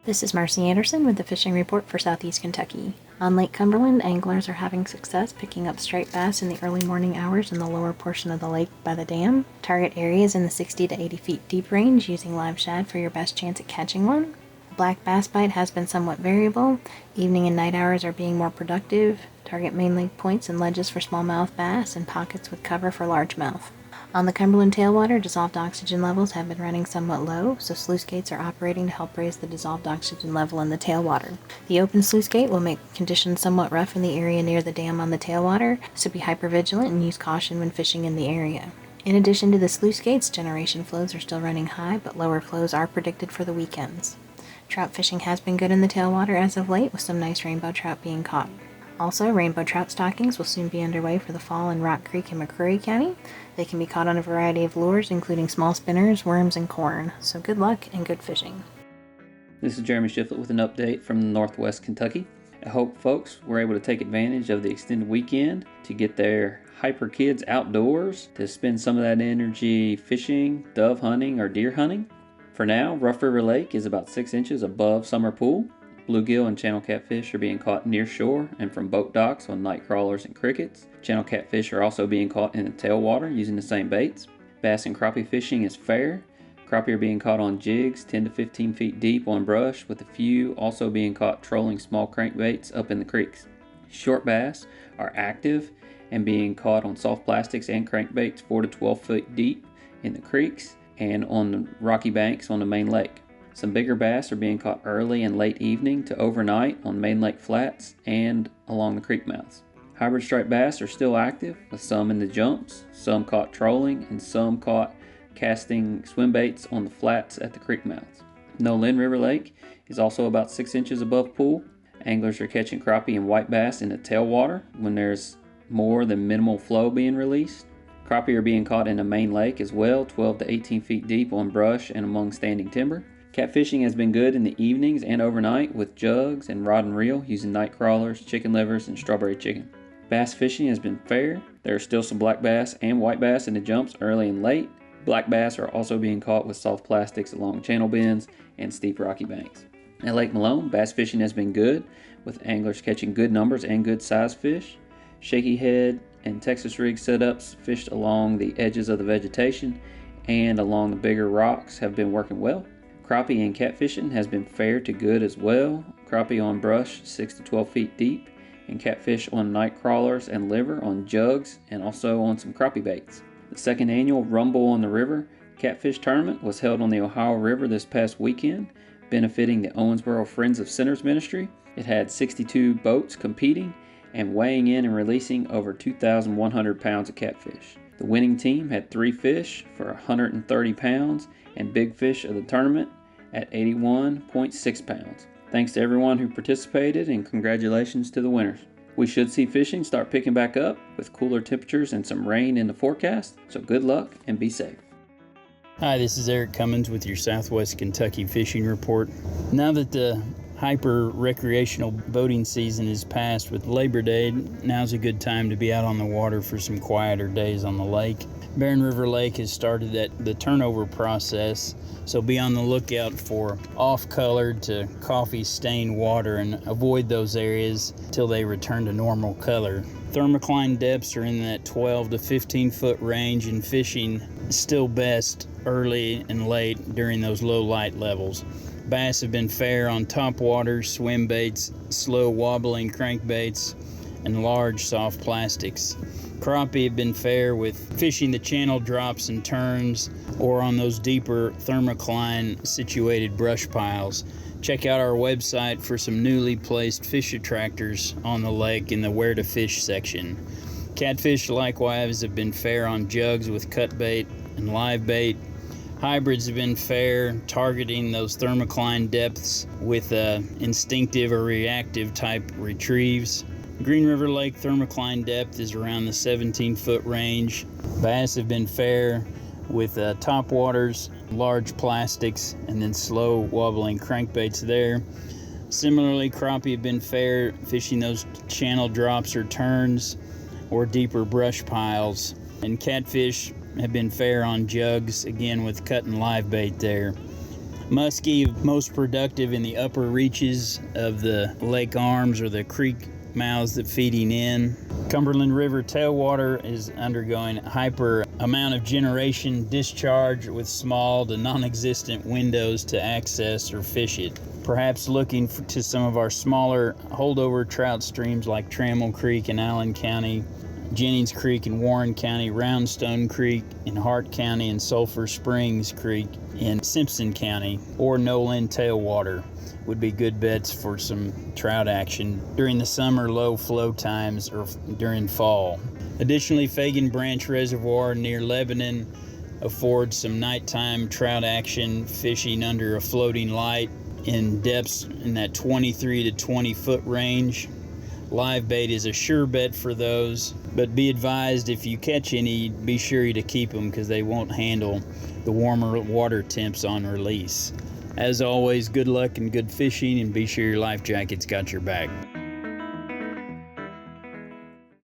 This is Marcy Anderson with the Fishing Report for Southeast Kentucky. On Lake Cumberland, anglers are having success picking up striped bass in the early morning hours in the lower portion of the lake by the dam. Target areas in the 60 to 80 feet deep range using live shad for your best chance at catching one. The black bass bite has been somewhat variable. Evening and night hours are being more productive. Target main lake points and ledges for smallmouth bass and pockets with cover for largemouth. On the Cumberland tailwater, dissolved oxygen levels have been running somewhat low, so sluice gates are operating to help raise the dissolved oxygen level in the tailwater. The open sluice gate will make conditions somewhat rough in the area near the dam on the tailwater, so be hypervigilant and use caution when fishing in the area. In addition to the sluice gates, generation flows are still running high, but lower flows are predicted for the weekends. Trout fishing has been good in the tailwater as of late, with some nice rainbow trout being caught. Also, rainbow trout stockings will soon be underway for the fall in Rock Creek and McCreary County. They can be caught on a variety of lures, including small spinners, worms, and corn. So good luck and good fishing. This is Jeremy Shiflett with an update from Northwest Kentucky. I hope folks were able to take advantage of the extended weekend to get their hyper kids outdoors, to spend some of that energy fishing, dove hunting, or deer hunting. For now, Rough River Lake is about 6 inches above summer pool. Bluegill and channel catfish are being caught near shore and from boat docks on night crawlers and crickets. Channel catfish are also being caught in the tailwater using the same baits. Bass and crappie fishing is fair. Crappie are being caught on jigs 10 to 15 feet deep on brush, with a few also being caught trolling small crankbaits up in the creeks. Short bass are active and being caught on soft plastics and crankbaits 4 to 12 feet deep in the creeks and on the rocky banks on the main lake. Some bigger bass are being caught early and late evening to overnight on main lake flats and along the creek mouths. Hybrid striped bass are still active, with some in the jumps, some caught trolling, and some caught casting swim baits on the flats at the creek mouths. Nolin River Lake is also about 6 inches above pool. Anglers are catching crappie and white bass in the tailwater when there's more than minimal flow being released. Crappie are being caught in the main lake as well, 12 to 18 feet deep on brush and among standing timber. Catfishing has been good in the evenings and overnight with jugs and rod and reel using night crawlers, chicken livers, and strawberry chicken. Bass fishing has been fair. There are still some black bass and white bass in the jumps early and late. Black bass are also being caught with soft plastics along channel bends and steep rocky banks. At Lake Malone, bass fishing has been good, with anglers catching good numbers and good sized fish. Shaky head and Texas rig setups fished along the edges of the vegetation and along the bigger rocks have been working well. Crappie and catfishing has been fair to good as well. Crappie on brush 6 to 12 feet deep, and catfish on night crawlers and liver on jugs and also on some crappie baits. The second annual Rumble on the River Catfish Tournament was held on the Ohio River this past weekend, benefiting the Owensboro Friends of Sinners Ministry. It had 62 boats competing and weighing in and releasing over 2,100 pounds of catfish. The winning team had 3 fish for 130 pounds and big fish of the tournament at 81.6 pounds. Thanks to everyone who participated and congratulations to the winners. We should see fishing start picking back up with cooler temperatures and some rain in the forecast, so good luck and be safe. Hi, this is Eric Cummins with your Southwest Kentucky Fishing Report. Now that the hyper recreational boating season is past with Labor Day, now's a good time to be out on the water for some quieter days on the lake. Barren River Lake has started the turnover process, so be on the lookout for off-colored to coffee-stained water and avoid those areas till they return to normal color. Thermocline depths are in that 12 to 15 foot range, and fishing is still best early and late during those low light levels. Bass have been fair on top waters, swim baits, slow wobbling crankbaits, and large soft plastics. Crappie have been fair with fishing the channel drops and turns or on those deeper thermocline situated brush piles. Check out our website for some newly placed fish attractors on the lake in the Where to Fish section. Catfish likewise have been fair on jugs with cut bait and live bait. Hybrids have been fair, targeting those thermocline depths with instinctive or reactive type retrieves. Green River Lake thermocline depth is around the 17-foot range. Bass have been fair with top waters, large plastics, and then slow wobbling crankbaits there. Similarly, crappie have been fair fishing those channel drops or turns or deeper brush piles. And catfish have been fair on jugs, again with cutting live bait there. Muskie, most productive in the upper reaches of the lake arms or the creek mouths that feeding in. Cumberland River tailwater is undergoing hyper amount of generation discharge with small to non-existent windows to access or fish it. Perhaps looking to some of our smaller holdover trout streams like Trammell Creek in Allen County, Jennings Creek in Warren County, Roundstone Creek in Hart County, and Sulphur Springs Creek in Simpson County, or Nolan tailwater would be good bets for some trout action during the summer low flow times or during fall. Additionally, Fagan Branch Reservoir near Lebanon affords some nighttime trout action fishing under a floating light in depths in that 23 to 20 foot range. Live bait is a sure bet for those, but be advised if you catch any, be sure to keep them because they won't handle the warmer water temps on release. As always, good luck and good fishing, and be sure your life jacket's got your back.